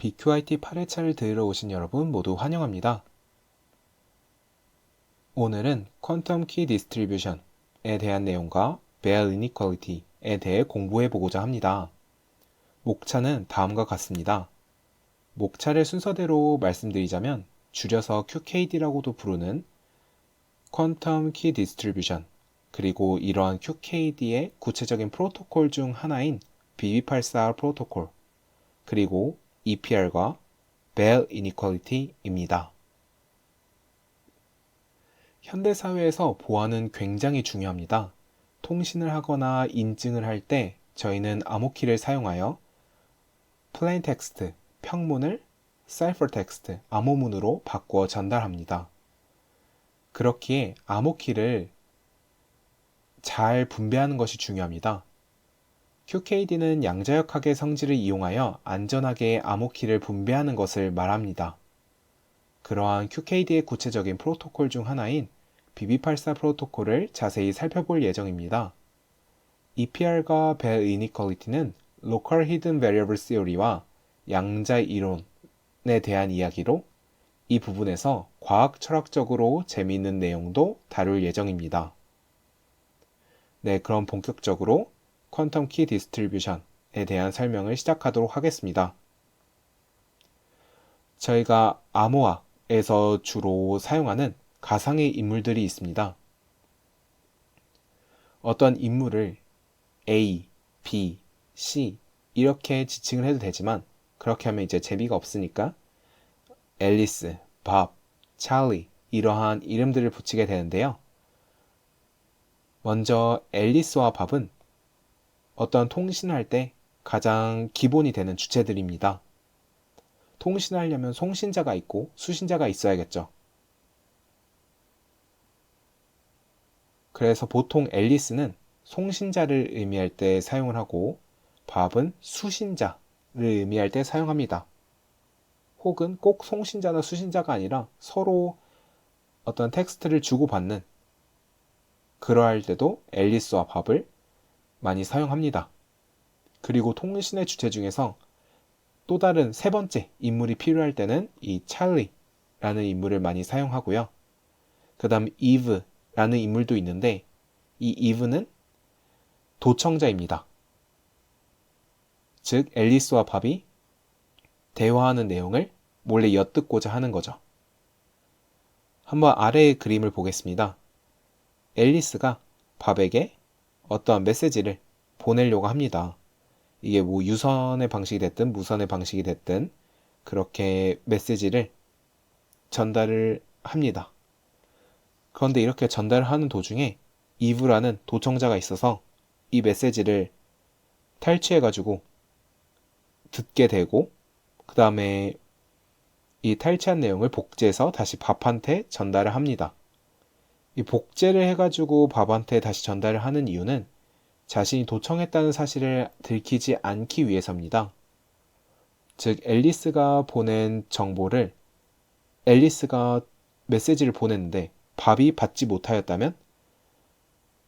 BQIT 8회차를 들으러 오신 여러분 모두 환영합니다. 오늘은 퀀텀 키 디스트리뷰션에 대한 내용과 베어 이니퀄리티에 대해 공부해 보고자 합니다. 목차는 다음과 같습니다. 목차를 순서대로 말씀드리자면 줄여서 QKD라고도 부르는 퀀텀 키 디스트리뷰션, 그리고 이러한 QKD의 구체적인 프로토콜 중 하나인 BB84 프로토콜, 그리고 EPR과 Bell Inequality입니다. 현대사회에서 보안은 굉장히 중요합니다. 통신을 하거나 인증을 할 때 저희는 암호키를 사용하여 plain text, 평문을 ciphertext, 암호문으로 바꾸어 전달합니다. 그렇기에 암호키를 잘 분배하는 것이 중요합니다. QKD는 양자역학의 성질을 이용하여 안전하게 암호키를 분배하는 것을 말합니다. 그러한 QKD의 구체적인 프로토콜 중 하나인 BB84 프로토콜을 자세히 살펴볼 예정입니다. EPR과 Bell Inequality는 Local Hidden Variable Theory와 양자 이론에 대한 이야기로 이 부분에서 과학 철학적으로 재미있는 내용도 다룰 예정입니다. 네, 그럼 본격적으로 퀀텀 키 디스트리뷰션에 대한 설명을 시작하도록 하겠습니다. 저희가 암호학에서 주로 사용하는 가상의 인물들이 있습니다. 어떤 인물을 A, B, C 이렇게 지칭을 해도 되지만 그렇게 하면 이제 재미가 없으니까 앨리스, 밥, 찰리 이러한 이름들을 붙이게 되는데요. 먼저 앨리스와 밥은 어떤 통신할 때 가장 기본이 되는 주체들입니다. 통신하려면 송신자가 있고 수신자가 있어야겠죠. 그래서 보통 앨리스는 송신자를 의미할 때 사용을 하고 밥은 수신자를 의미할 때 사용합니다. 혹은 꼭 송신자나 수신자가 아니라 서로 어떤 텍스트를 주고받는 그러할 때도 앨리스와 밥을 많이 사용합니다. 그리고 통신의 주체 중에서 또 다른 세 번째 인물이 필요할 때는 이 찰리라는 인물을 많이 사용하고요. 그 다음 이브라는 인물도 있는데 이 이브는 도청자입니다. 즉 앨리스와 밥이 대화하는 내용을 몰래 엿듣고자 하는 거죠. 한번 아래의 그림을 보겠습니다. 앨리스가 밥에게 어떠한 메시지를 보내려고 합니다. 이게 뭐 유선의 방식이 됐든 무선의 방식이 됐든 그렇게 메시지를 전달을 합니다. 그런데 이렇게 전달을 하는 도중에 이브라는 도청자가 있어서 이 메시지를 탈취해가지고 듣게 되고 그 다음에 이 탈취한 내용을 복제해서 다시 밥한테 전달을 합니다. 이 복제를 해가지고 밥한테 다시 전달을 하는 이유는 자신이 도청했다는 사실을 들키지 않기 위해서입니다. 즉 앨리스가 보낸 정보를 앨리스가 메시지를 보냈는데 밥이 받지 못하였다면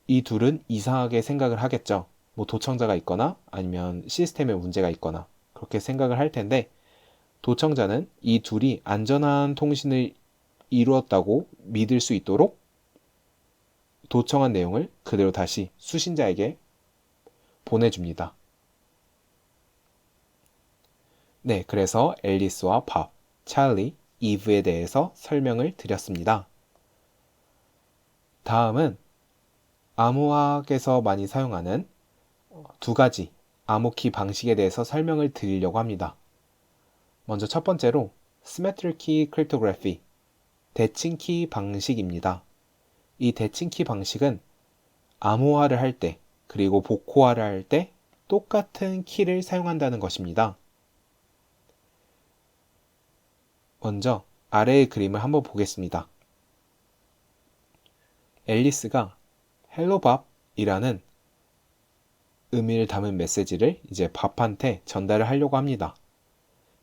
이 둘은 이상하게 생각을 하겠죠. 뭐 도청자가 있거나 아니면 시스템에 문제가 있거나 그렇게 생각을 할 텐데 도청자는 이 둘이 안전한 통신을 이루었다고 믿을 수 있도록 도청한 내용을 그대로 다시 수신자에게 보내줍니다. 네, 그래서 앨리스와 밥, 찰리, 이브에 대해서 설명을 드렸습니다. 다음은 암호학에서 많이 사용하는 두 가지 암호키 방식에 대해서 설명을 드리려고 합니다. 먼저 첫 번째로 Symmetric Key Cryptography, 대칭키 방식입니다. 이 대칭키 방식은 암호화를 할 때 그리고 복호화를 할 때 똑같은 키를 사용한다는 것입니다. 먼저 아래의 그림을 한번 보겠습니다. 앨리스가 헬로 밥이라는 의미를 담은 메시지를 이제 밥한테 전달을 하려고 합니다.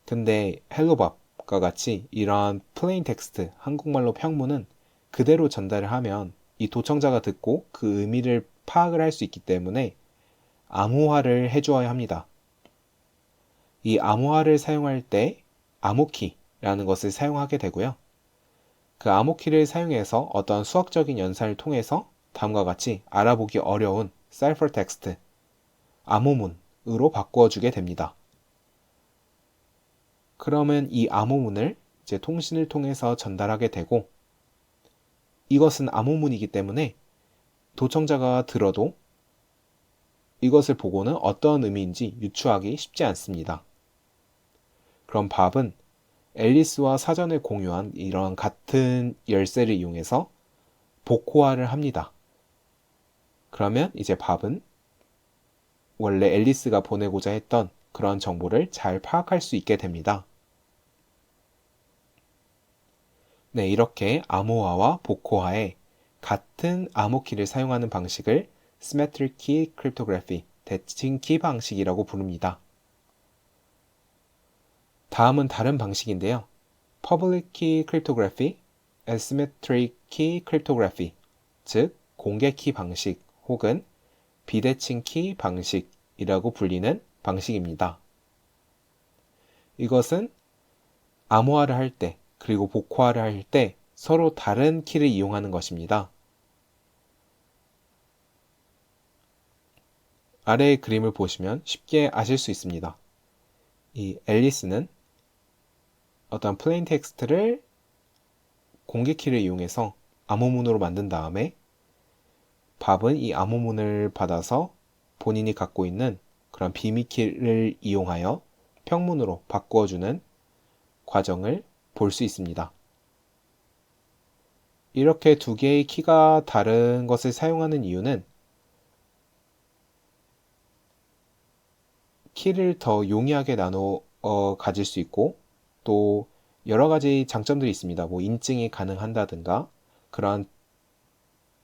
근데 헬로 밥과 같이 이러한 플레인 텍스트, 한국말로 평문은 그대로 전달을 하면 이 도청자가 듣고 그 의미를 파악을 할 수 있기 때문에 암호화를 해주어야 합니다. 이 암호화를 사용할 때 암호키라는 것을 사용하게 되고요. 그 암호키를 사용해서 어떤 수학적인 연산을 통해서 다음과 같이 알아보기 어려운 사이퍼텍스트, 암호문으로 바꾸어주게 됩니다. 그러면 이 암호문을 이제 통신을 통해서 전달하게 되고, 이것은 암호문이기 때문에 도청자가 들어도 이것을 보고는 어떤 의미인지 유추하기 쉽지 않습니다. 그럼 밥은 앨리스와 사전에 공유한 이런 같은 열쇠를 이용해서 복호화를 합니다. 그러면 이제 밥은 원래 앨리스가 보내고자 했던 그런 정보를 잘 파악할 수 있게 됩니다. 네, 이렇게 암호화와 복호화에 같은 암호키를 사용하는 방식을 Symmetric Key Cryptography, 대칭키 방식이라고 부릅니다. 다음은 다른 방식인데요. Public Key Cryptography, Asymmetric Key Cryptography, 즉 공개키 방식 혹은 비대칭키 방식이라고 불리는 방식입니다. 이것은 암호화를 할 때, 그리고 복호화를 할 때 서로 다른 키를 이용하는 것입니다. 아래의 그림을 보시면 쉽게 아실 수 있습니다. 이 앨리스는 어떤 플레인 텍스트를 공개키를 이용해서 암호문으로 만든 다음에 밥은 이 암호문을 받아서 본인이 갖고 있는 그런 비밀키를 이용하여 평문으로 바꾸어주는 과정을 볼 수 있습니다. 이렇게 두 개의 키가 다른 것을 사용하는 이유는 키를 더 용이하게 나눠 가질 수 있고 또 여러 가지 장점들이 있습니다. 뭐 인증이 가능한다든가 그런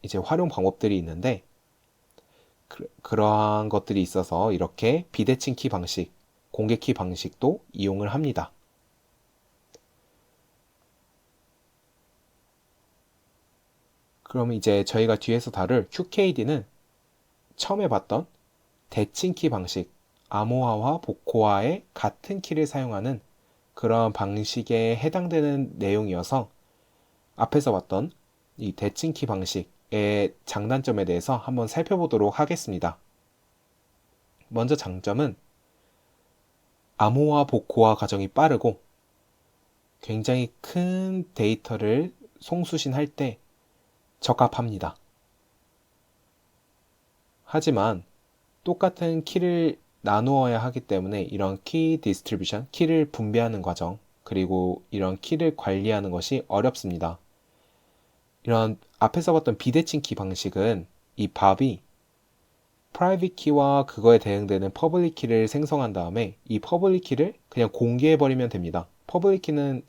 이제 활용 방법들이 있는데 그러한 것들이 있어서 이렇게 비대칭 키 방식, 공개 키 방식도 이용을 합니다. 그럼 이제 저희가 뒤에서 다룰 QKD는 처음에 봤던 대칭 키 방식, 암호화와 복호화의 같은 키를 사용하는 그런 방식에 해당되는 내용이어서 앞에서 봤던 이 대칭 키 방식의 장단점에 대해서 한번 살펴보도록 하겠습니다. 먼저 장점은 암호화 복호화 과정이 빠르고 굉장히 큰 데이터를 송수신할 때 적합합니다. 하지만 똑같은 키를 나누어야 하기 때문에 이런 키 디스트리뷰션, 키를 분배하는 과정, 그리고 이런 키를 관리하는 것이 어렵습니다. 이런 앞에서 봤던 비대칭 키 방식은 이 밥이 프라이빗 키와 그거에 대응되는 퍼블릭 키를 생성한 다음에 이 퍼블릭 키를 그냥 공개해버리면 됩니다. 퍼블릭 키는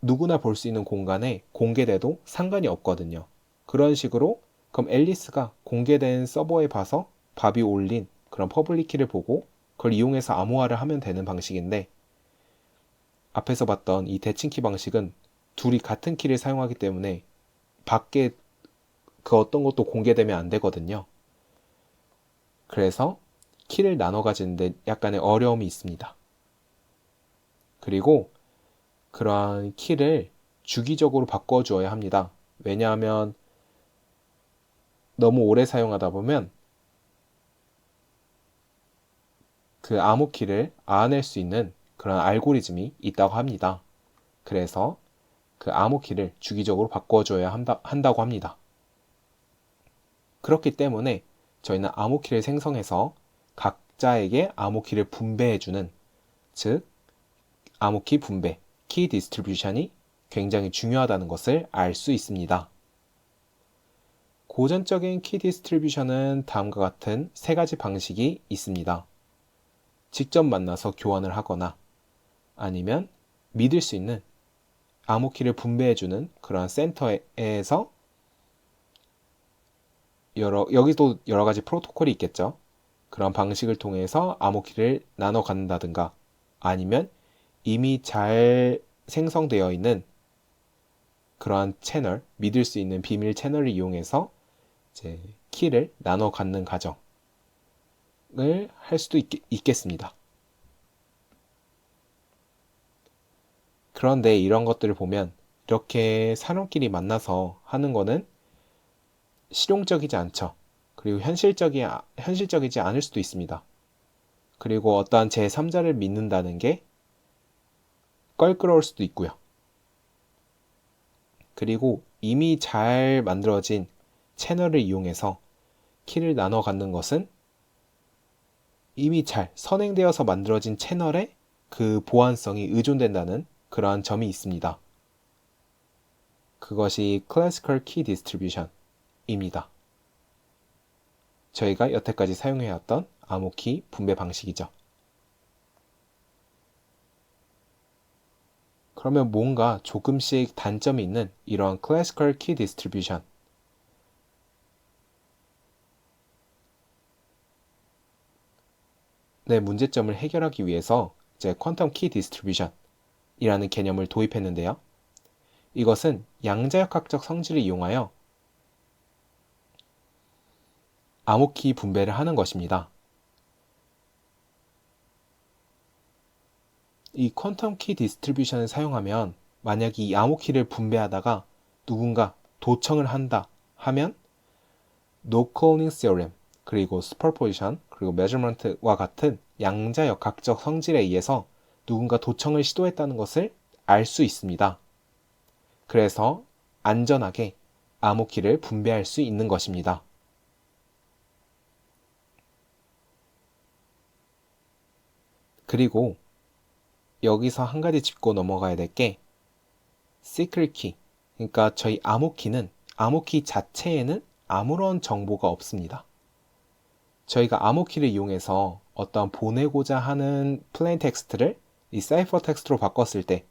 누구나 볼 수 있는 공간에 공개돼도 상관이 없거든요. 그런 식으로 그럼 앨리스가 공개된 서버에 봐서 밥이 올린 그런 퍼블릭 키를 보고 그걸 이용해서 암호화를 하면 되는 방식인데 앞에서 봤던 이 대칭키 방식은 둘이 같은 키를 사용하기 때문에 밖에 그 어떤 것도 공개되면 안 되거든요. 그래서 키를 나눠 가지는데 약간의 어려움이 있습니다. 그리고 그러한 키를 주기적으로 바꿔주어야 합니다. 왜냐하면 너무 오래 사용하다 보면 그 암호키를 알아낼 수 있는 그런 알고리즘이 있다고 합니다. 그래서 그 암호키를 주기적으로 바꿔줘야 한다고 합니다. 그렇기 때문에 저희는 암호키를 생성해서 각자에게 암호키를 분배해주는, 즉 암호키 분배, 키 디스트리뷰션이 굉장히 중요하다는 것을 알 수 있습니다. 고전적인 키 디스트리뷰션은 다음과 같은 세 가지 방식이 있습니다. 직접 만나서 교환을 하거나 아니면 믿을 수 있는 암호키를 분배해주는 그런 센터에서 여기도 여러 가지 프로토콜이 있겠죠. 그런 방식을 통해서 암호키를 나눠 갖는다든가 아니면 이미 잘 생성되어 있는 그러한 채널, 믿을 수 있는 비밀 채널을 이용해서 이제 키를 나눠 갖는 과정을 할 수도 있겠습니다. 그런데 이런 것들을 보면 이렇게 사람끼리 만나서 하는 거는 실용적이지 않죠. 그리고 현실적이지 않을 수도 있습니다. 그리고 어떠한 제3자를 믿는다는 게 껄끄러울 수도 있고요. 그리고 이미 잘 만들어진 채널을 이용해서 키를 나눠 갖는 것은 이미 잘 선행되어서 만들어진 채널의 그 보안성이 의존된다는 그러한 점이 있습니다. 그것이 Classical Key Distribution입니다. 저희가 여태까지 사용해왔던 암호키 분배 방식이죠. 그러면 뭔가 조금씩 단점이 있는 이러한 Classical Key Distribution 의 문제점을 해결하기 위해서 이제 퀀텀 키 디스트리뷰션이라는 개념을 도입했는데요. 이것은 양자역학적 성질을 이용하여 암호키 분배를 하는 것입니다. 이 퀀텀 키 디스트리뷰션을 사용하면 만약 이 암호키를 분배하다가 누군가 도청을 한다 하면 No cloning theorem 그리고 superposition 그리고 measurement와 같은 양자역학적 성질에 의해서 누군가 도청을 시도했다는 것을 알 수 있습니다. 그래서 안전하게 암호키를 분배할 수 있는 것입니다. 그리고 여기서 한 가지 짚고 넘어가야 될 게 secret key, 그러니까 저희 암호키 자체에는 아무런 정보가 없습니다. 저희가 암호키를 이용해서 어떤 보내고자 하는 플레인 텍스트를 이 사이퍼 텍스트로 바꿨을 때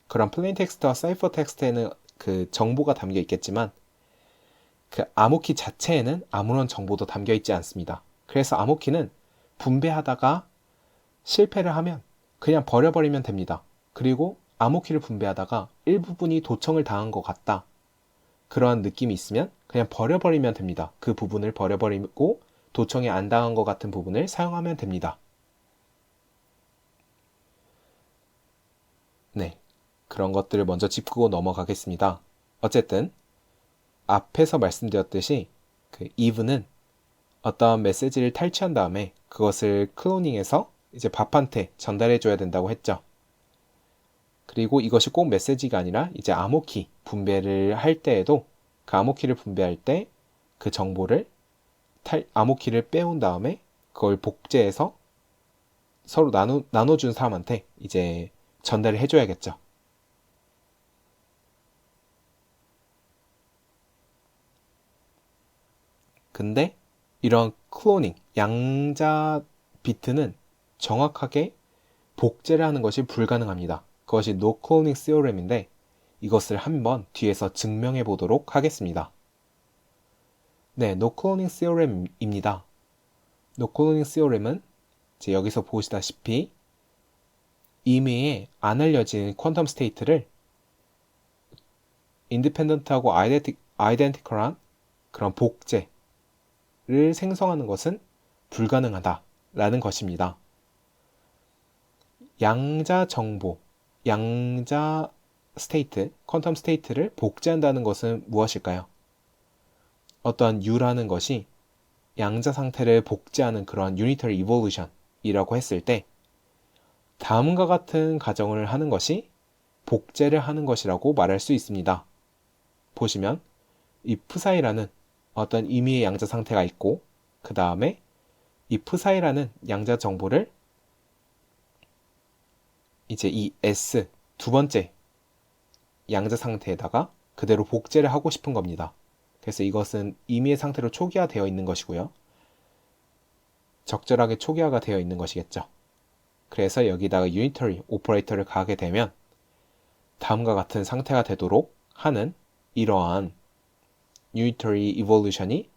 그런 플레인 텍스트와 사이퍼 텍스트에는 그 정보가 담겨 있겠지만 그 암호키 자체에는 아무런 정보도 담겨 있지 않습니다. 그래서 암호키는 분배하다가 실패를 하면 그냥 버려버리면 됩니다. 그리고 암호키를 분배하다가 일부분이 도청을 당한 것 같다. 그러한 느낌이 있으면 그냥 버려버리면 됩니다. 그 부분을 버려버리고 도청이 안 당한 것 같은 부분을 사용하면 됩니다. 네, 그런 것들을 먼저 짚고 넘어가겠습니다. 어쨌든 앞에서 말씀드렸듯이 그 eve는 어떤 메시지를 탈취한 다음에 그것을 클로닝해서 이제 밥한테 전달해 줘야 된다고 했죠. 그리고 이것이 꼭 메시지가 아니라 이제 암호키 분배를 할 때에도 그 암호키를 분배할 때 그 정보를 암호키를 빼온 다음에 그걸 복제해서 서로 나눠준 사람한테 이제 전달을 해줘야겠죠. 근데 이런 클로닝, 양자 비트는 정확하게 복제를 하는 것이 불가능합니다. 그것이 No Cloning Theorem인데 이것을 한번 뒤에서 증명해 보도록 하겠습니다. 네, No Cloning Theorem입니다. No Cloning Theorem은 이제 여기서 보시다시피 이메일에 안 알려진 퀀텀 스테이트를 인디펜던트하고 아이덴티컬한 그런 복제를 생성하는 것은 불가능하다라는 것입니다. 양자 정보, 양자 스테이트, 퀀텀 스테이트를 복제한다는 것은 무엇일까요? 어떠한 U라는 것이 양자 상태를 복제하는 그러한 Unitary Evolution이라고 했을 때 다음과 같은 가정을 하는 것이 복제를 하는 것이라고 말할 수 있습니다. 보시면 이 프사이라는 어떤 임의의 양자 상태가 있고 그 다음에 이 프사이라는 양자 정보를 이제 이 S 두 번째 양자 상태에다가 그대로 복제를 하고 싶은 겁니다. 그래서 이것은 임의의 상태로 초기화되어 있는 것이고요. 적절하게 초기화가 되어 있는 것이겠죠. 그래서 여기다가 유니터리 오퍼레이터를 가하게 되면 다음과 같은 상태가 되도록 하는 이러한 유니터리 이볼루션이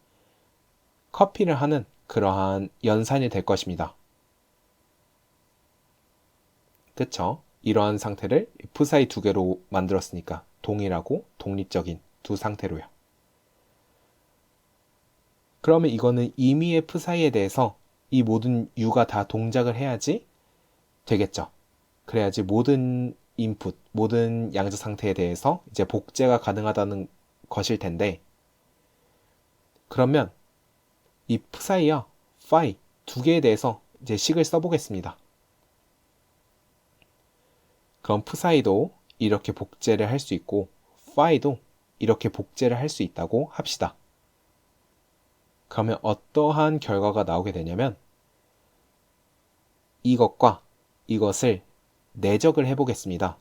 커피를 하는 그러한 연산이 될 것입니다. 그쵸? 이러한 상태를 프사이 두 개로 만들었으니까 동일하고 독립적인 두 상태로요. 그러면 이거는 임의의 프사이에 대해서 이 모든 U가 다 동작을 해야지 되겠죠. 그래야지 모든 인풋, 모든 양자 상태에 대해서 이제 복제가 가능하다는 것일 텐데, 그러면 이 psi와 phi 두 개에 대해서 이제 식을 써보겠습니다. 그럼 psi도 이렇게 복제를 할 수 있고 phi도 이렇게 복제를 할 수 있다고 합시다. 그러면 어떠한 결과가 나오게 되냐면 이것과 이것을 내적을 해보겠습니다.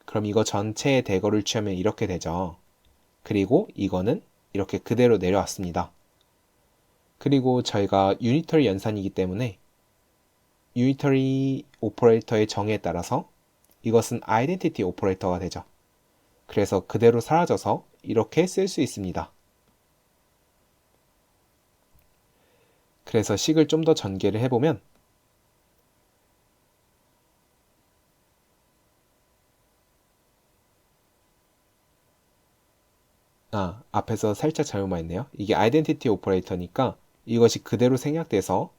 그럼 이거 전체의 대거를 취하면 이렇게 되죠. 그리고 이거는 이렇게 그대로 내려왔습니다. 그리고 저희가 유니터리 연산이기 때문에 유니터리 오퍼레이터의 정의에 따라서 이것은 아이덴티티 오퍼레이터가 되죠. 그래서 그대로 사라져서 이렇게 쓸 수 있습니다. 그래서 식을 좀 더 전개를 해보면 앞에서 살짝 잘못 말했네요. 이게 아이덴티티 오퍼레이터니까 이것이 그대로 생략돼서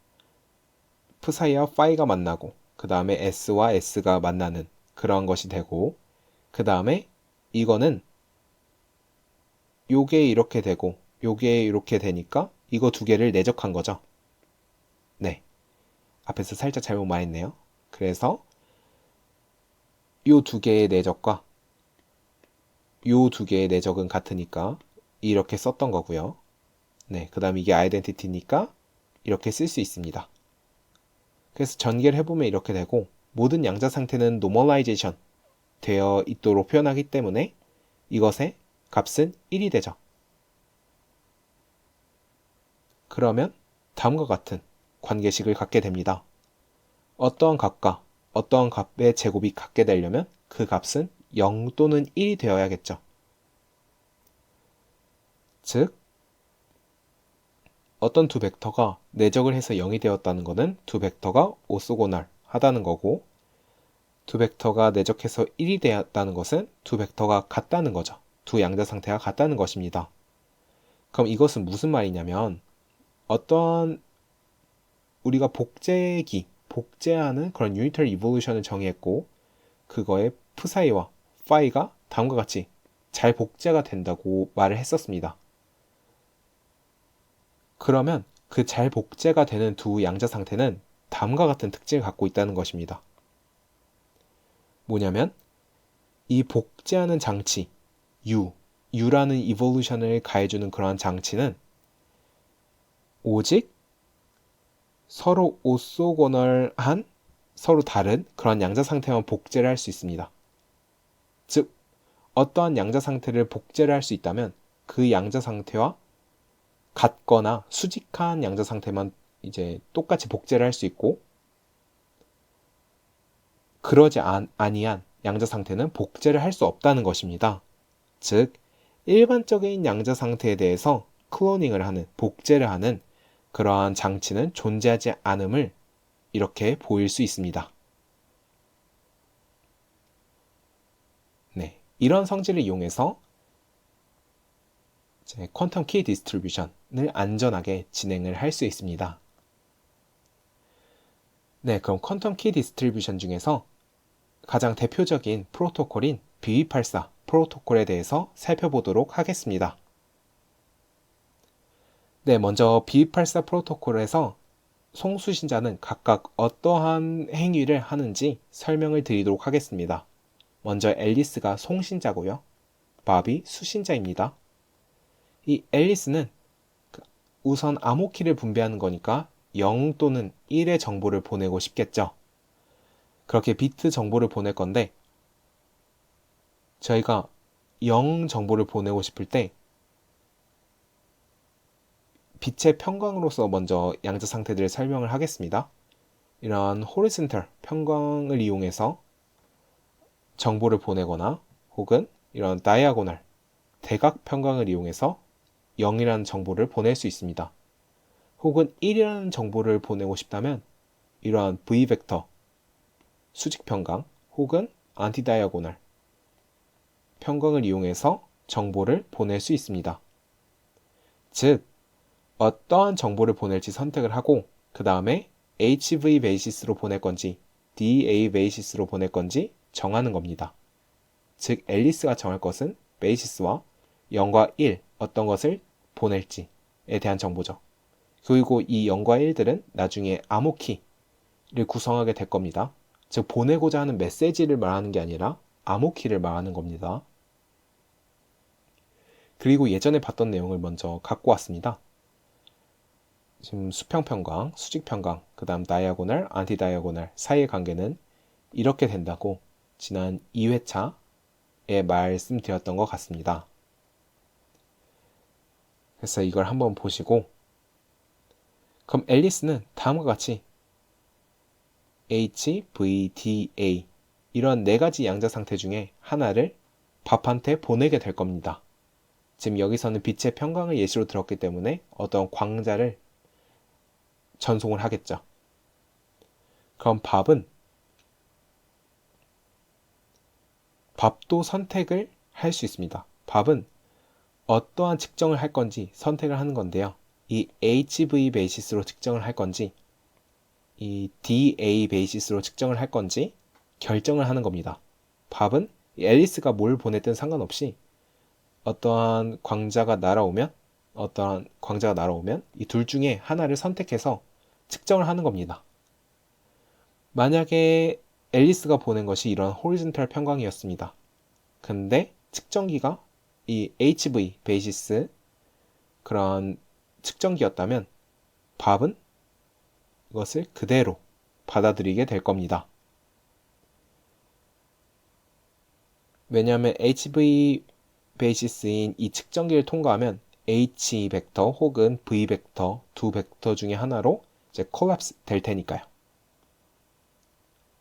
psi와 phi가 만나고 그 다음에 s와 s가 만나는 그런 것이 되고 그 다음에 이거는 요게 이렇게 되고 요게 이렇게 되니까 이거 두 개를 내적한 거죠. 네, 앞에서 살짝 잘못 말했네요. 그래서 요 두 개의 내적과 요 두 개의 내적은 같으니까 이렇게 썼던 거고요. 네, 그 다음 이게 아이덴티티니까 이렇게 쓸 수 있습니다. 그래서 전개를 해보면 이렇게 되고 모든 양자 상태는 노멀라이제이션 되어 있도록 표현하기 때문에 이것의 값은 1이 되죠. 그러면 다음과 같은 관계식을 갖게 됩니다. 어떠한 값과 어떠한 값의 제곱이 같게 되려면 그 값은 0 또는 1이 되어야겠죠. 즉 어떤 두 벡터가 내적을 해서 0이 되었다는 것은 두 벡터가 오소고널하다는 거고 두 벡터가 내적해서 1이 되었다는 것은 두 벡터가 같다는 거죠. 두 양자 상태가 같다는 것입니다. 그럼 이것은 무슨 말이냐면 어떤 우리가 복제하는 그런 유니터리 이볼루션을 정의했고 그거의 psi와 phi가 다음과 같이 잘 복제가 된다고 말을 했었습니다. 그러면 그 잘 복제가 되는 두 양자 상태는 다음과 같은 특징을 갖고 있다는 것입니다. 뭐냐면 이 복제하는 장치 U라는 이볼루션을 가해주는 그러한 장치는 오직 서로 오소고널한 서로 다른 그런 양자 상태만 복제를 할 수 있습니다. 즉 어떠한 양자 상태를 복제를 할 수 있다면 그 양자 상태와 같거나 수직한 양자 상태만 이제 똑같이 복제를 할 수 있고 그러지 아니한 양자 상태는 복제를 할 수 없다는 것입니다. 즉 일반적인 양자 상태에 대해서 클로닝을 하는 복제를 하는 그러한 장치는 존재하지 않음을 이렇게 보일 수 있습니다. 네, 이런 성질을 이용해서 퀀텀 키 디스트리뷰션을 안전하게 진행을 할 수 있습니다. 네, 그럼 퀀텀 키 디스트리뷰션 중에서 가장 대표적인 프로토콜인 B284 프로토콜에 대해서 살펴보도록 하겠습니다. 네, 먼저 B284 프로토콜에서 송수신자는 각각 어떠한 행위를 하는지 설명을 드리도록 하겠습니다. 먼저 앨리스가 송신자고요. 밥이 수신자입니다. 이 앨리스는 우선 암호키를 분배하는 거니까 0 또는 1의 정보를 보내고 싶겠죠. 그렇게 비트 정보를 보낼 건데 저희가 0 정보를 보내고 싶을 때 빛의 평광으로서 먼저 양자 상태들을 설명을 하겠습니다. 이런 호리즌털 평광을 이용해서 정보를 보내거나 혹은 이런 다이아고널 대각 평광을 이용해서 0이라는 정보를 보낼 수 있습니다. 혹은 1이라는 정보를 보내고 싶다면 이러한 V벡터 수직 평광 혹은 안티다이아고널 평광을 이용해서 정보를 보낼 수 있습니다. 즉 어떠한 정보를 보낼지 선택을 하고 그 다음에 HV 베이시스로 보낼 건지 DA 베이시스로 보낼 건지 정하는 겁니다. 즉 앨리스가 정할 것은 베이시스와 0과 1 어떤 것을 보낼지에 대한 정보죠. 그리고 이 0과 1들은 나중에 암호키를 구성하게 될 겁니다. 즉 보내고자 하는 메시지를 말하는 게 아니라 암호키를 말하는 겁니다. 그리고 예전에 봤던 내용을 먼저 갖고 왔습니다. 지금 수평평강, 수직평강, 그 다음 다이아고널, 안티다이아고널 사이의 관계는 이렇게 된다고 지난 2회차에 말씀드렸던 것 같습니다. 그래서 이걸 한번 보시고, 그럼 앨리스는 다음과 같이 H, V, D, A 이런 네 가지 양자 상태 중에 하나를 밥한테 보내게 될 겁니다. 지금 여기서는 빛의 평강을 예시로 들었기 때문에 어떤 광자를 전송을 하겠죠. 그럼 밥도 선택을 할 수 있습니다. 밥은 어떠한 측정을 할 건지 선택을 하는 건데요. 이 HV 베이시스로 측정을 할 건지 이 DA 베이시스로 측정을 할 건지 결정을 하는 겁니다. 밥은 앨리스가 뭘 보냈든 상관없이 어떠한 광자가 날아오면 이 둘 중에 하나를 선택해서 측정을 하는 겁니다. 만약에 앨리스가 보낸 것이 이런 호리존탈 평광이었습니다. 근데 측정기가 이 HV 베이시스 그런 측정기였다면 밥은 이것을 그대로 받아들이게 될 겁니다. 왜냐하면 HV 베이시스인 이 측정기를 통과하면 H 벡터 혹은 V 벡터 두 벡터 중에 하나로 이제 콜랩스 될 테니까요.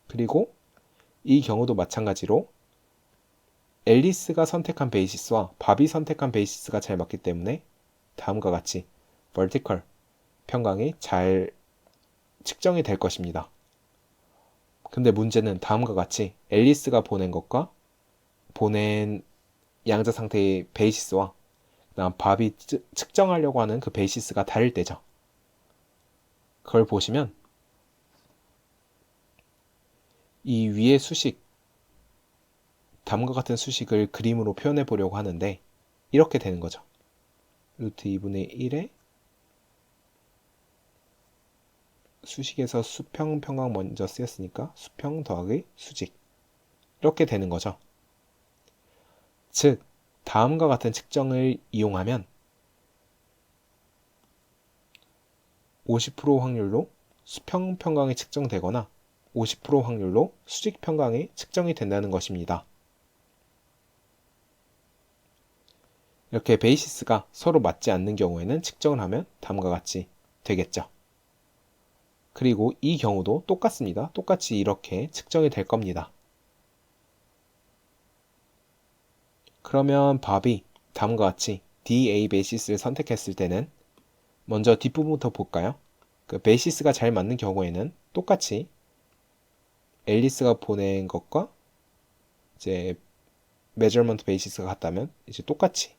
그리고 이 경우도 마찬가지로 앨리스가 선택한 베이시스와 밥이 선택한 베이시스가 잘 맞기 때문에 다음과 같이 vertical 평강이 잘 측정이 될 것입니다. 근데 문제는 다음과 같이 앨리스가 보낸 것과 보낸 양자 상태의 베이시스와 그다음 밥이 측정하려고 하는 그 베이시스가 다를 때죠. 그걸 보시면 이 위의 수식, 다음과 같은 수식을 그림으로 표현해 보려고 하는데 이렇게 되는 거죠. 루트 2분의 1에 수식에서 수평 평강 먼저 쓰였으니까 수평 더하기 수직 이렇게 되는 거죠. 즉 다음과 같은 측정을 이용하면 50% 확률로 수평 평강이 측정되거나 50% 확률로 수직 평강이 측정이 된다는 것입니다. 이렇게 베이시스가 서로 맞지 않는 경우에는 측정을 하면 다음과 같이 되겠죠. 그리고 이 경우도 똑같습니다. 똑같이 이렇게 측정이 될 겁니다. 그러면 밥이 다음과 같이 DA 베이시스를 선택했을 때는 먼저 뒷부분부터 볼까요? 그 베이시스가 잘 맞는 경우에는 똑같이 앨리스가 보낸 것과 이제 메저먼트 베이시스가 같다면 이제 똑같이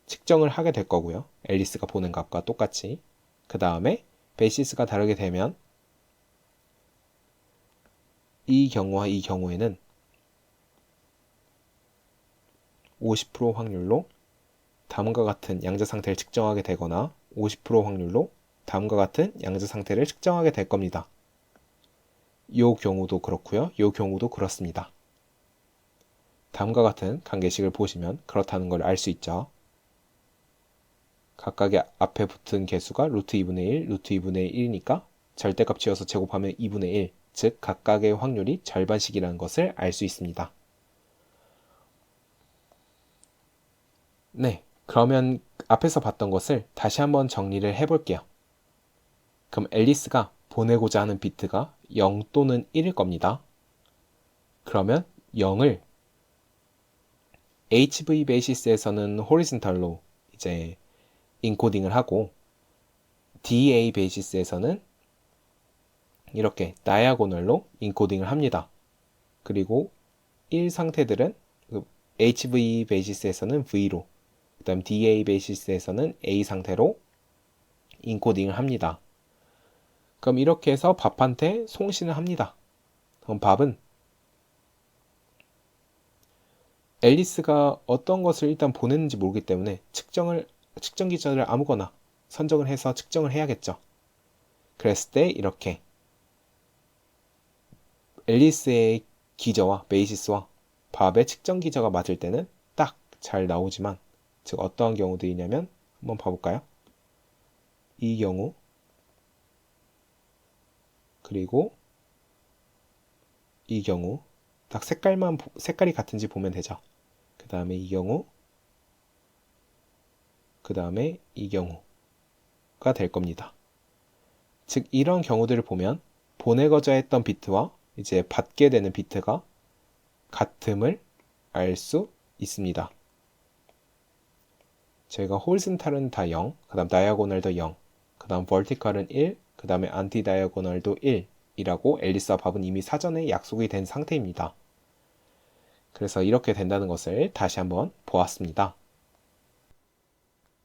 측정을 하게 될 거고요. 앨리스가 보낸 값과 똑같이. 그 다음에 베이시스가 다르게 되면 이 경우와 이 경우에는 50% 확률로 다음과 같은 양자 상태를 측정하게 되거나 50% 확률로 다음과 같은 양자 상태를 측정하게 될 겁니다. 이 경우도 그렇고요. 이 경우도 그렇습니다. 다음과 같은 관계식을 보시면 그렇다는 걸 알 수 있죠. 각각의 앞에 붙은 개수가 루트 2분의 1, 루트 2분의 1이니까 절대값 지어서 제곱하면 2분의 1, 즉 각각의 확률이 절반씩이라는 것을 알 수 있습니다. 네, 그러면 앞에서 봤던 것을 다시 한번 정리를 해볼게요. 그럼 앨리스가 보내고자 하는 비트가 0 또는 1일 겁니다. 그러면 0을 HV 베이시스에서는 호리즌탈로 이제 인코딩을 하고 DA 베이시스에서는 이렇게 다이아고널로 인코딩을 합니다. 그리고 1 상태들은 HV 베이시스에서는 V로, 그 다음 DA 베이시스에서는 A 상태로 인코딩을 합니다. 그럼 이렇게 해서 밥한테 송신을 합니다. 그럼 밥은 앨리스가 어떤 것을 일단 보냈는지 모르기 때문에 측정 기전을 아무거나 선정을 해서 측정을 해야겠죠. 그랬을 때 이렇게 앨리스의 기저와 베이시스와 밥의 측정 기저가 맞을 때는 딱 잘 나오지만, 즉 어떠한 경우들이냐면 한번 봐볼까요? 이 경우, 그리고 이 경우, 딱 색깔이 같은지 보면 되죠. 그 다음에 이 경우, 그 다음에 이 경우가 될 겁니다. 즉 이런 경우들을 보면 보내고자 했던 비트와 이제 받게 되는 비트가 같음을 알 수 있습니다. 저희가 호리즌탈은 다 0, 그 다음 다이아고널도 0, 그 다음 버티컬은 1, 그 다음에 안티 다이아고널도 1이라고 앨리스와 밥은 이미 사전에 약속이 된 상태입니다. 그래서 이렇게 된다는 것을 다시 한번 보았습니다.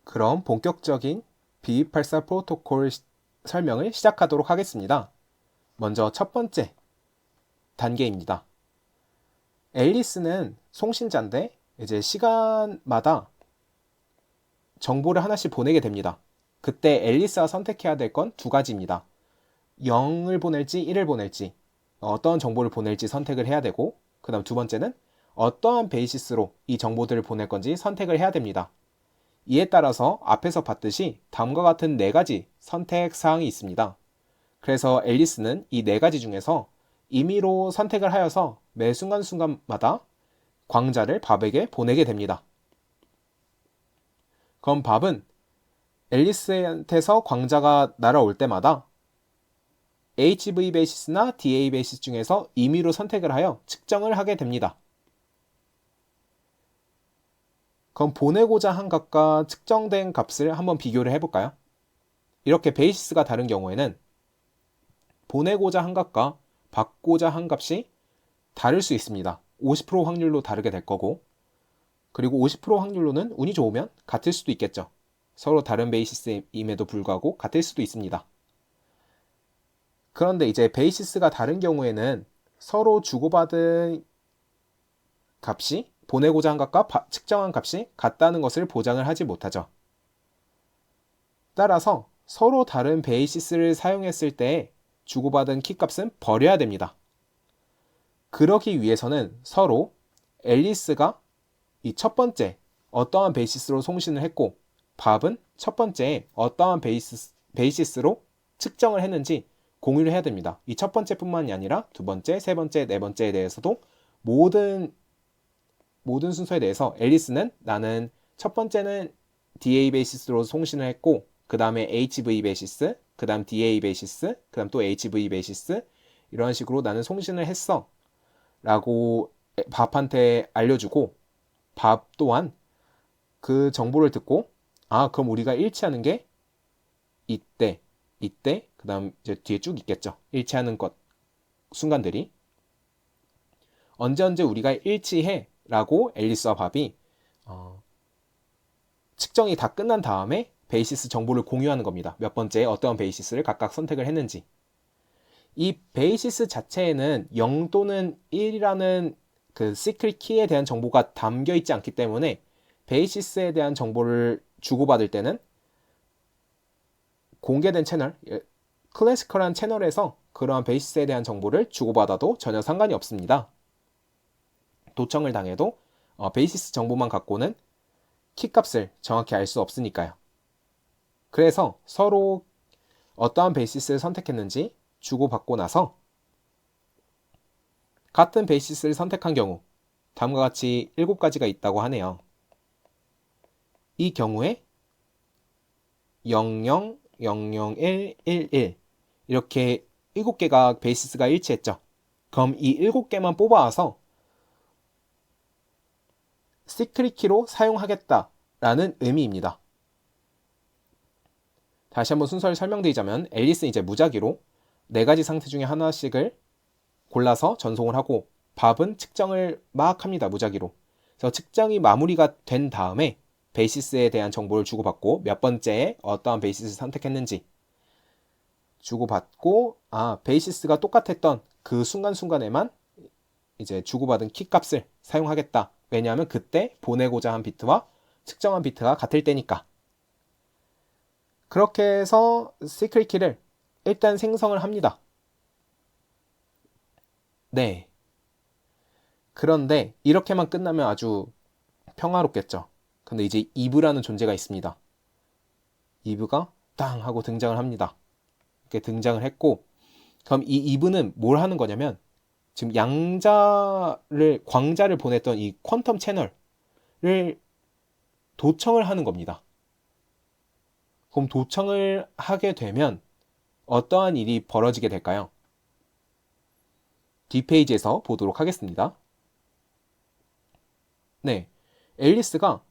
그럼 본격적인 B284 프로토콜 설명을 시작하도록 하겠습니다. 먼저 첫 번째 단계입니다. 앨리스는 송신자인데 이제 시간마다 정보를 하나씩 보내게 됩니다. 그때 앨리스가 선택해야 될 건 두 가지입니다. 0을 보낼지 1을 보낼지, 어떤 정보를 보낼지 선택을 해야 되고, 그 다음 두 번째는 어떠한 베이시스로 이 정보들을 보낼 건지 선택을 해야 됩니다. 이에 따라서 앞에서 봤듯이 다음과 같은 네 가지 선택 사항이 있습니다. 그래서 앨리스는 이 네 가지 중에서 임의로 선택을 하여서 매 순간순간마다 광자를 밥에게 보내게 됩니다. 그럼 밥은 앨리스한테서 광자가 날아올 때마다 HV 베이시스나 DA 베이시스 중에서 임의로 선택을 하여 측정을 하게 됩니다. 그럼 보내고자 한 값과 측정된 값을 한번 비교를 해볼까요? 이렇게 베이시스가 다른 경우에는 보내고자 한 값과 받고자 한 값이 다를 수 있습니다. 50% 확률로 다르게 될 거고, 그리고 50% 확률로는 운이 좋으면 같을 수도 있겠죠. 서로 다른 베이시스임에도 불구하고 같을 수도 있습니다. 그런데 이제 베이시스가 다른 경우에는 서로 주고받은 값이 보내고자 한 값과 측정한 값이 같다는 것을 보장을 하지 못하죠. 따라서 서로 다른 베이시스를 사용했을 때 주고받은 키값은 버려야 됩니다. 그러기 위해서는 서로 앨리스가 이 첫 번째 어떠한 베이시스로 송신을 했고 밥은 첫 번째에 어떠한 베이시스로 측정을 했는지 공유를 해야 됩니다. 이 첫 번째뿐만이 아니라 두 번째, 세 번째, 네 번째에 대해서도 모든 순서에 대해서 앨리스는 나는 첫 번째는 DA 베이시스로 송신을 했고 그 다음에 HV 베이시스, 그 다음 DA 베이시스, 그 다음 또 HV 베이시스, 이런 식으로 나는 송신을 했어 라고 밥한테 알려주고, 밥 또한 그 정보를 듣고 그럼 우리가 일치하는 게 이때, 그 다음 이제 뒤에 쭉 있겠죠. 일치하는 순간들이 언제 우리가 일치해 라고 앨리스와 밥이 측정이 다 끝난 다음에 베이시스 정보를 공유하는 겁니다. 몇 번째에 어떠한 베이시스를 각각 선택을 했는지. 이 베이시스 자체에는 0 또는 1이라는 그 시크릿 키에 대한 정보가 담겨 있지 않기 때문에 베이시스에 대한 정보를 주고받을 때는 공개된 채널, 클래시컬한 채널에서 그러한 베이시스에 대한 정보를 주고받아도 전혀 상관이 없습니다. 도청을 당해도 베이시스 정보만 갖고는 키값을 정확히 알 수 없으니까요. 그래서 서로 어떠한 베이시스를 선택했는지 주고받고 나서 같은 베이시스를 선택한 경우 다음과 같이 7가지가 있다고 하네요. 이 경우에 00, 001, 11 이렇게 7개가 베이시스가 일치했죠. 그럼 이 7개만 뽑아와서 시크릿 키로 사용하겠다라는 의미입니다. 다시 한번 순서를 설명드리자면 앨리스는 이제 무작위로 4가지 상태 중에 하나씩을 골라서 전송을 하고 밥은 측정을 막 합니다. 무작위로. 그래서 측정이 마무리가 된 다음에 베이시스에 대한 정보를 주고받고 몇 번째에 어떠한 베이시스를 선택했는지 주고받고 베이시스가 똑같았던 그 순간순간에만 이제 주고받은 키값을 사용하겠다. 왜냐하면 그때 보내고자 한 비트와 측정한 비트가 같을 때니까. 그렇게 해서 시크릿 키를 일단 생성을 합니다. 네. 그런데 이렇게만 끝나면 아주 평화롭겠죠. 근데 이제 이브라는 존재가 있습니다. 이브가 땅 하고 등장을 합니다. 이렇게 등장을 했고, 그럼 이 이브는 뭘 하는 거냐면 지금 광자를 보냈던 이 퀀텀 채널을 도청을 하는 겁니다. 그럼 도청을 하게 되면 어떠한 일이 벌어지게 될까요? 뒷페이지에서 보도록 하겠습니다. 네, 앨리스가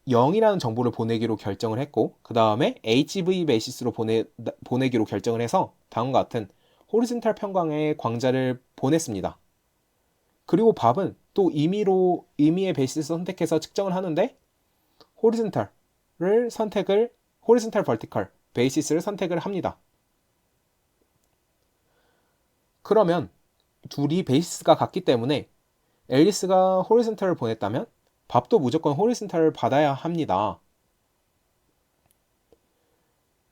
0이라는 정보를 보내기로 결정을 했고, 그 다음에 HV 베이시스로 보내기로 결정을 해서 다음과 같은 호리즌탈 평광의 광자를 보냈습니다. 그리고 밥은 또 임의의 베이시스 선택해서 측정을 하는데 호리즌탈 버티컬 베이시스를 선택을 합니다. 그러면 둘이 베이시스가 같기 때문에 앨리스가 호리즌탈을 보냈다면 밥도 무조건 호리즌탈을 받아야 합니다.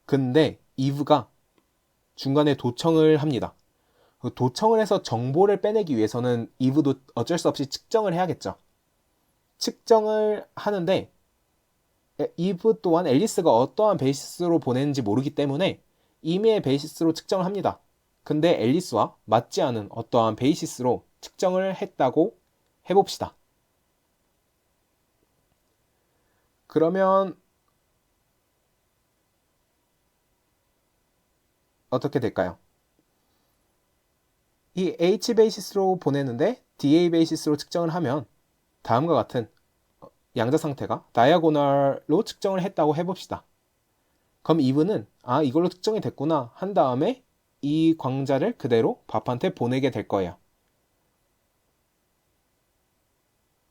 근데 이브가 중간에 도청을 합니다. 도청을 해서 정보를 빼내기 위해서는 이브도 어쩔 수 없이 측정을 해야겠죠. 측정을 하는데 이브 또한 앨리스가 어떠한 베이시스로 보냈는지 모르기 때문에 임의의 베이시스로 측정을 합니다. 근데 앨리스와 맞지 않은 어떠한 베이시스로 측정을 했다고 해봅시다. 그러면 어떻게 될까요? 이 H 베이시스로 보냈는데 DA 베이시스로 측정을 하면 다음과 같은 양자 상태가 다이아고널로 측정을 했다고 해봅시다. 그럼 이브는 이걸로 측정이 됐구나 한 다음에 이 광자를 그대로 밥한테 보내게 될 거예요.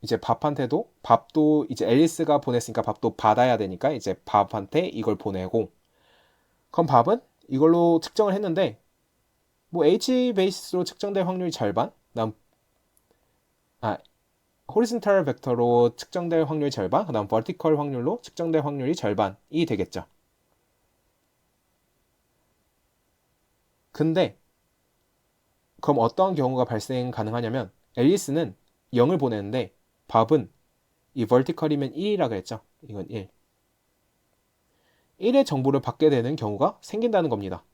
이제 밥도 이제 앨리스가 보냈으니까 밥도 받아야 되니까 이제 밥한테 이걸 보내고, 그럼 밥은 이걸로 측정을 했는데 뭐 H 베이스로 측정될 확률이 절반, 호리즌탈 벡터로 측정될 확률이 절반, 그다음 버티컬 확률로 측정될 확률이 절반이 되겠죠. 근데 그럼 어떠한 경우가 발생 가능하냐면 앨리스는 0을 보내는데 밥은 이 vertical이면 1이라 그랬죠. 이건 1. 1의 정보를 받게 되는 경우가 생긴다는 겁니다.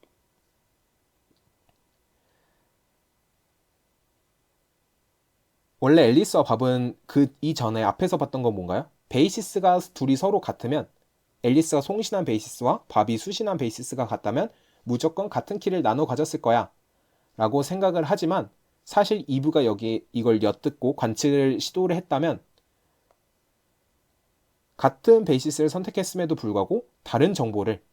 원래 앨리스와 밥은 이전에 앞에서 봤던 건 뭔가요? 베이시스가 둘이 서로 같으면 앨리스가 송신한 베이시스와 밥이 수신한 베이시스가 같다면 무조건 같은 키를 나눠 가졌을 거야 라고 생각을 하지만, 사실 이브가 이걸 엿듣고 관측을 시도를 했다면 같은 베이시스를 선택했음에도 불구하고 다른 정보를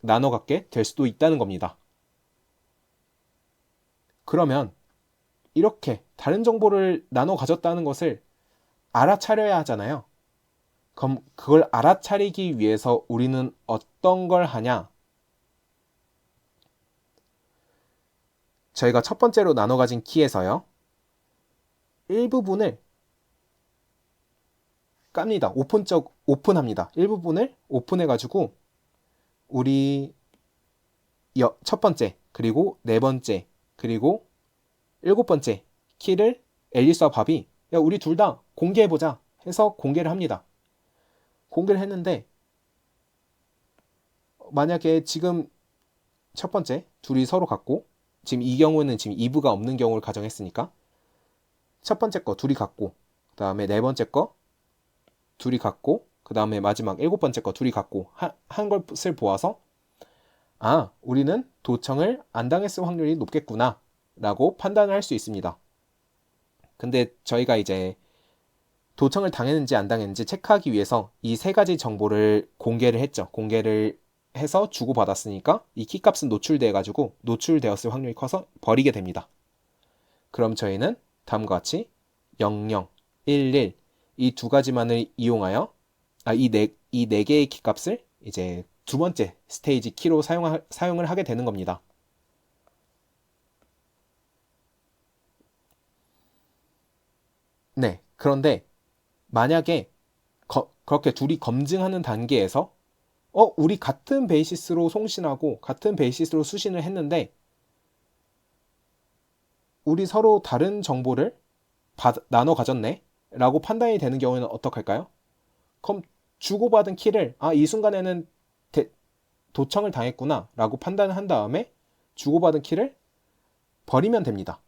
나눠 갖게 될 수도 있다는 겁니다. 그러면 이렇게 다른 정보를 나눠 가졌다는 것을 알아차려야 하잖아요. 그럼 그걸 알아차리기 위해서 우리는 어떤 걸 하냐? 저희가 첫 번째로 나눠 가진 키에서요, 일부분을 깝니다. 오픈합니다. 일부분을 오픈해가지고 우리 첫 번째, 그리고 네 번째, 그리고 일곱 번째 키를 앨리스와 밥이 우리 둘 다 공개해보자 해서 공개를 합니다. 공개를 했는데 만약에 지금 첫 번째 둘이 서로 같고, 지금 이 경우는 지금 이브가 없는 경우를 가정했으니까 첫 번째 거 둘이 같고, 그 다음에 네 번째 거 둘이 같고, 그 다음에 마지막 일곱 번째 거 둘이 같고 한 것을 보아서 우리는 도청을 안 당했을 확률이 높겠구나 라고 판단을 할 수 있습니다. 근데 저희가 이제 도청을 당했는지 안 당했는지 체크하기 위해서 이 세 가지 정보를 공개를 했죠. 공개를 해서 주고받았으니까 이 키값은 노출되었을 확률이 커서 버리게 됩니다. 그럼 저희는 다음과 같이 00, 11 이 두 가지만을 이용하여 이 네 개의 키값을 이제 두 번째 스테이지 키로 사용을 하게 되는 겁니다. 네, 그런데 만약에 그렇게 둘이 검증하는 단계에서 우리 같은 베이시스로 송신하고 같은 베이시스로 수신을 했는데 우리 서로 다른 정보를 나눠 가졌네 라고 판단이 되는 경우에는 어떻게 할까요? 그럼 주고받은 키를 이 순간에는 도청을 당했구나 라고 판단을 한 다음에 주고받은 키를 버리면 됩니다.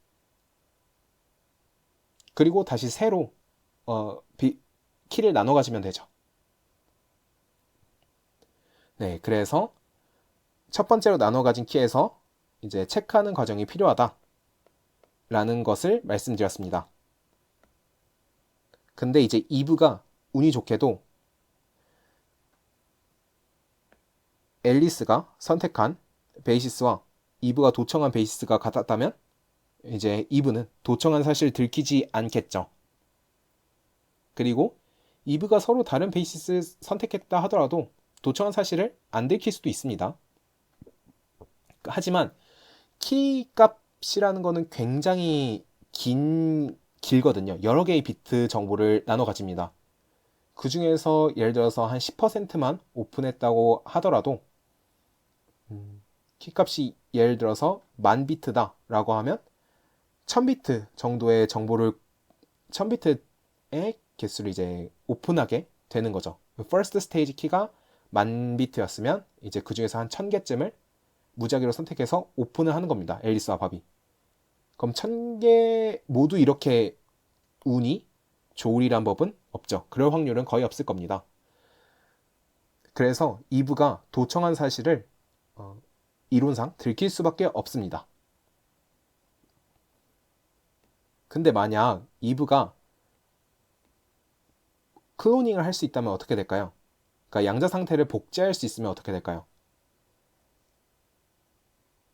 그리고 다시 새로 키를 나눠 가지면 되죠. 네, 그래서 첫 번째로 나눠 가진 키에서 이제 체크하는 과정이 필요하다 라는 것을 말씀드렸습니다. 근데 이제 이브가 운이 좋게도 앨리스가 선택한 베이시스와 이브가 도청한 베이시스가 같았다면 이제 이브는 도청한 사실을 들키지 않겠죠. 그리고 이브가 서로 다른 베이시스를 선택했다 하더라도 도청한 사실을 안 들킬 수도 있습니다. 하지만 키 값이라는 거는 굉장히 길거든요. 여러 개의 비트 정보를 나눠 가집니다. 그 중에서 예를 들어서 한 10%만 오픈했다고 하더라도 키값이 예를 들어서 10,000비트다 라고 하면 1000비트 정도의 정보를 1000비트의 개수를 이제 오픈하게 되는 거죠. 퍼스트 스테이지 키가 10,000비트였으면 이제 그 중에서 한 1000개쯤을 무작위로 선택해서 오픈을 하는 겁니다. 앨리스와 밥이. 그럼 1000개 모두 이렇게 운이 좋으리란 법은 없죠. 그럴 확률은 거의 없을 겁니다. 그래서 이브가 도청한 사실을 이론상 들킬 수밖에 없습니다. 근데 만약 이브가 클로닝을 할 수 있다면 어떻게 될까요? 그러니까 양자 상태를 복제할 수 있으면 어떻게 될까요?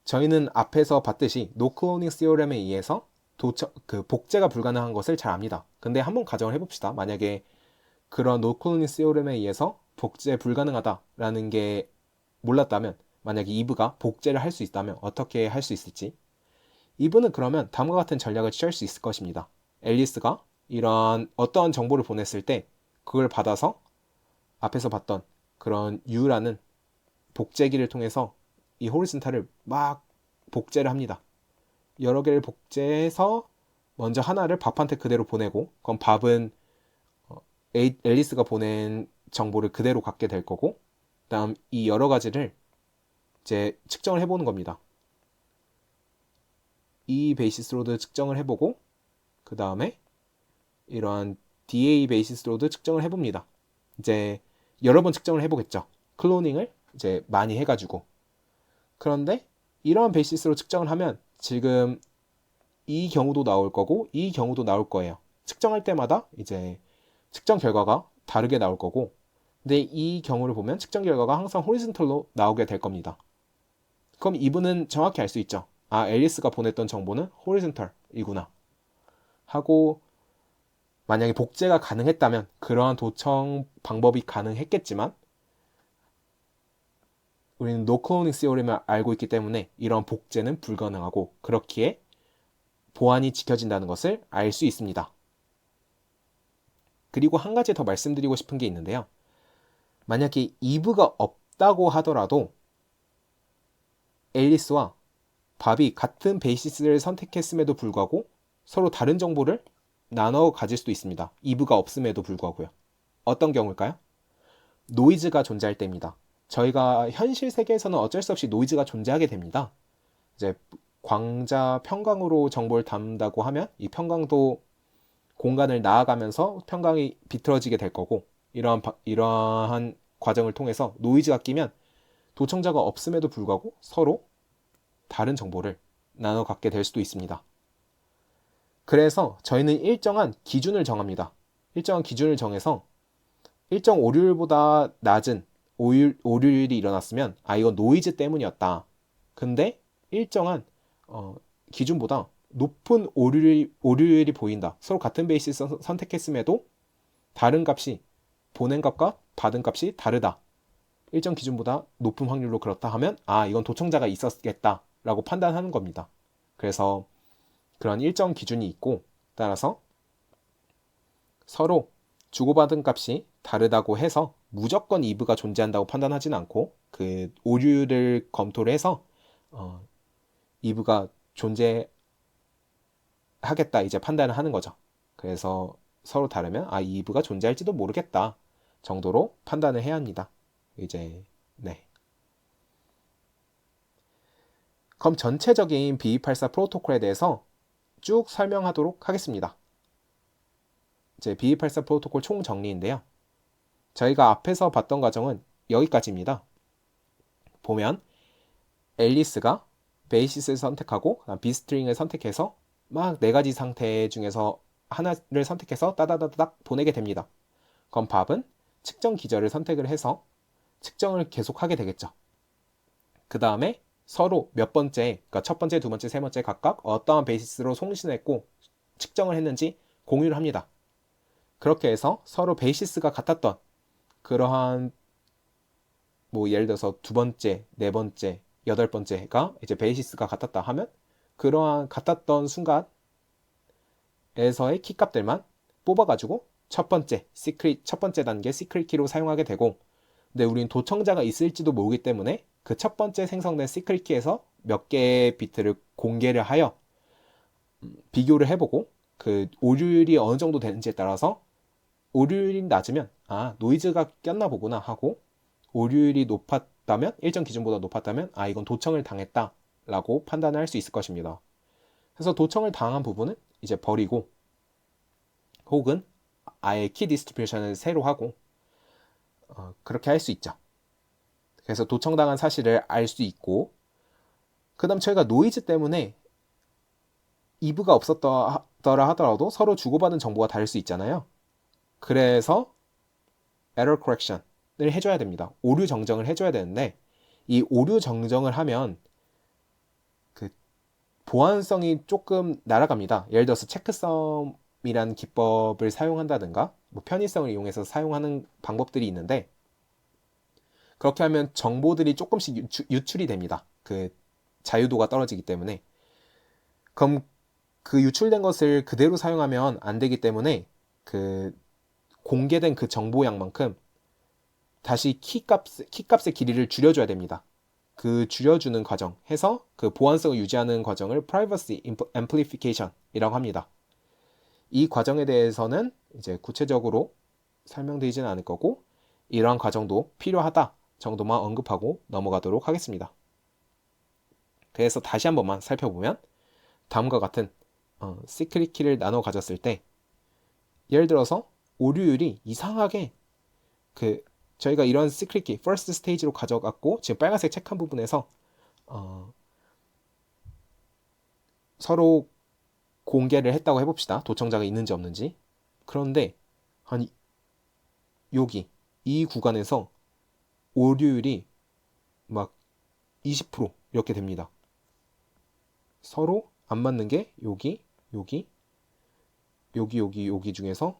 저희는 앞에서 봤듯이 노클로닝 시오렘에 의해서 복제가 불가능한 것을 잘 압니다. 근데 한번 가정을 해봅시다. 만약에 그런 노클로닝 시오렘에 의해서 복제 불가능하다라는 게 몰랐다면, 만약에 이브가 복제를 할 수 있다면 어떻게 할 수 있을지, 이브는 그러면 다음과 같은 전략을 취할 수 있을 것입니다. 앨리스가 이런 어떠한 정보를 보냈을 때 그걸 받아서 앞에서 봤던 그런 U라는 복제기를 통해서 이 호리즌탈을 막 복제를 합니다. 여러 개를 복제해서 먼저 하나를 밥한테 그대로 보내고, 그럼 밥은 앨리스가 보낸 정보를 그대로 갖게 될 거고, 그다음 이 여러 가지를 이제 측정을 해보는 겁니다. 이 베이시스로도 측정을 해보고, 그 다음에 이러한 DA 베이시스로도 측정을 해봅니다. 이제 여러 번 측정을 해보겠죠. 클로닝을 이제 많이 해가지고. 그런데 이러한 베이시스로 측정을 하면 지금 이 경우도 나올 거고 이 경우도 나올 거예요. 측정할 때마다 이제 측정 결과가 다르게 나올 거고, 근데 이 경우를 보면 측정 결과가 항상 호리즌털로 나오게 될 겁니다. 그럼 이분은 정확히 알 수 있죠. 앨리스가 보냈던 정보는 호리즌털이구나 하고, 만약에 복제가 가능했다면 그러한 도청 방법이 가능했겠지만 우리는 노클로닝 시오렘을 알고 있기 때문에 이런 복제는 불가능하고, 그렇기에 보안이 지켜진다는 것을 알 수 있습니다. 그리고 한 가지 더 말씀드리고 싶은 게 있는데요. 만약에 이브가 없다고 하더라도 앨리스와 밥이 같은 베이시스를 선택했음에도 불구하고 서로 다른 정보를 나눠 가질 수도 있습니다. 이브가 없음에도 불구하고요. 어떤 경우일까요? 노이즈가 존재할 때입니다. 저희가 현실 세계에서는 어쩔 수 없이 노이즈가 존재하게 됩니다. 이제 광자 평강으로 정보를 담는다고 하면 이 평강도 공간을 나아가면서 평강이 비틀어지게 될 거고, 이러한 과정을 통해서 노이즈가 끼면 도청자가 없음에도 불구하고 서로 다른 정보를 나눠 갖게 될 수도 있습니다. 그래서 저희는 일정한 기준을 정합니다. 일정한 기준을 정해서 일정 오류율보다 낮은 오류율이 일어났으면 이건 노이즈 때문이었다. 근데 일정한 기준보다 높은 오류율이 보인다. 서로 같은 베이시스 선택했음에도 다른 값이 보낸 값과 받은 값이 다르다. 일정 기준보다 높은 확률로 그렇다 하면 이건 도청자가 있었겠다라고 판단하는 겁니다. 그래서 그런 일정 기준이 있고, 따라서 서로 주고받은 값이 다르다고 해서 무조건 이브가 존재한다고 판단하지는 않고 그 오류를 검토를 해서 이브가 존재하겠다 이제 판단을 하는 거죠. 그래서 서로 다르면 이브가 존재할지도 모르겠다 정도로 판단을 해야 합니다. 이제 네. 그럼 전체적인 B284 프로토콜에 대해서 쭉 설명하도록 하겠습니다. 이제 B284 프로토콜 총 정리인데요. 저희가 앞에서 봤던 과정은 여기까지입니다. 보면 앨리스가 베이시스를 선택하고 B스트링을 선택해서 막 4가지 상태 중에서 하나를 선택해서 따다다닥 보내게 됩니다. 그럼 밥은 측정 기절을 선택을 해서 측정을 계속하게 되겠죠. 그 다음에 서로 몇 번째, 그러니까 첫 번째, 두 번째, 세 번째 각각 어떠한 베이시스로 송신했고 측정을 했는지 공유를 합니다. 그렇게 해서 서로 베이시스가 같았던 그러한 뭐 예를 들어서 두 번째, 네 번째, 여덟 번째가 이제 베이시스가 같았다 하면 그러한 같았던 순간에서의 키값들만 뽑아가지고 첫 번째 단계 시크릿 키로 사용하게 되고, 근데 우린 도청자가 있을지도 모르기 때문에 그 첫 번째 생성된 시크릿 키에서 몇 개의 비트를 공개를 하여 비교를 해보고 그 오류율이 어느 정도 되는지에 따라서 오류율이 낮으면 노이즈가 꼈나 보구나 하고, 오류율이 높았다면 일정 기준보다 높았다면 이건 도청을 당했다 라고 판단을 할 수 있을 것입니다. 그래서 도청을 당한 부분은 이제 버리고 혹은 아예 키 디스트리뷰션을 새로 하고 그렇게 할 수 있죠. 그래서 도청당한 사실을 알 수 있고, 그 다음 저희가 노이즈 때문에 이브가 없었더라 하더라도 서로 주고받은 정보가 다를 수 있잖아요. 그래서 error correction을 해줘야 됩니다. 오류 정정을 해줘야 되는데, 이 오류 정정을 하면 그 보안성이 조금 날아갑니다. 예를 들어서 체크썸이라는 기법을 사용한다든가 뭐 편의성을 이용해서 사용하는 방법들이 있는데, 그렇게 하면 정보들이 조금씩 유출이 됩니다. 그 자유도가 떨어지기 때문에. 그럼 그 유출된 것을 그대로 사용하면 안 되기 때문에 그 공개된 그 정보량만큼 다시 키값의 길이를 줄여줘야 됩니다. 그 줄여주는 과정 해서 그 보안성을 유지하는 과정을 Privacy Amplification이라고 합니다. 이 과정에 대해서는 이제 구체적으로 설명드리지는 않을 거고, 이러한 과정도 필요하다 정도만 언급하고 넘어가도록 하겠습니다. 그래서 다시 한 번만 살펴보면 다음과 같은 시크릿 키를 나눠 가졌을 때, 예를 들어서 오류율이 이상하게 저희가 이런 시크릿 키 퍼스트 스테이지로 가져갔고 지금 빨간색 체크한 부분에서 서로 공개를 했다고 해봅시다. 도청자가 있는지 없는지. 그런데 여기 이 구간에서 오류율이 막 20% 이렇게 됩니다. 서로 안 맞는 게 여기 중에서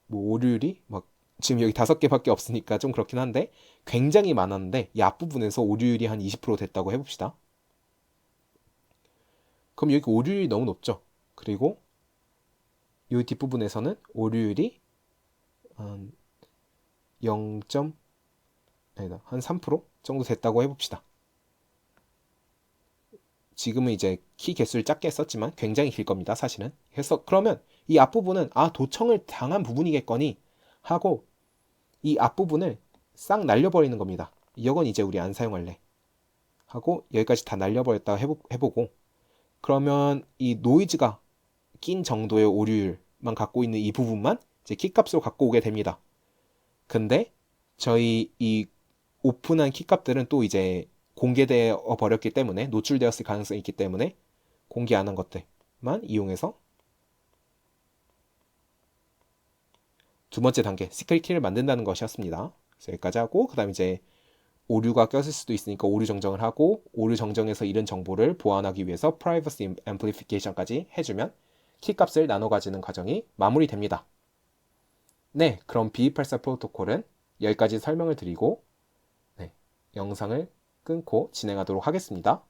뭐 오류율이 막 지금 여기 5개밖에 없으니까 좀 그렇긴 한데 굉장히 많았는데 이 앞부분에서 오류율이 한 20% 됐다고 해봅시다. 그럼 여기 오류율이 너무 높죠. 그리고 이 뒷부분에서는 오류율이 한 3% 정도 됐다고 해봅시다. 지금은 이제 키 개수를 작게 썼지만 굉장히 길 겁니다, 사실은. 그래서 그러면 이 앞부분은 도청을 당한 부분이겠거니 하고 이 앞부분을 싹 날려버리는 겁니다. 이건 이제 우리 안 사용할래 하고 여기까지 다 날려버렸다 해보고, 그러면 이 노이즈가 낀 정도의 오류율만 갖고 있는 이 부분만 이제 키값으로 갖고 오게 됩니다. 근데 저희 이 오픈한 키값들은 또 이제 공개되어 버렸기 때문에, 노출되었을 가능성이 있기 때문에 공개 안 한 것들만 이용해서 두 번째 단계 시크릿 키를 만든다는 것이었습니다. 그래서 여기까지 하고, 그 다음 이제 오류가 꼈을 수도 있으니까 오류 정정을 하고, 오류 정정에서 잃은 정보를 보완하기 위해서 Privacy Amplification까지 해주면 키값을 나눠 가지는 과정이 마무리됩니다. 네, 그럼 B284 프로토콜은 여기까지 설명을 드리고 영상을 끊고 진행하도록 하겠습니다.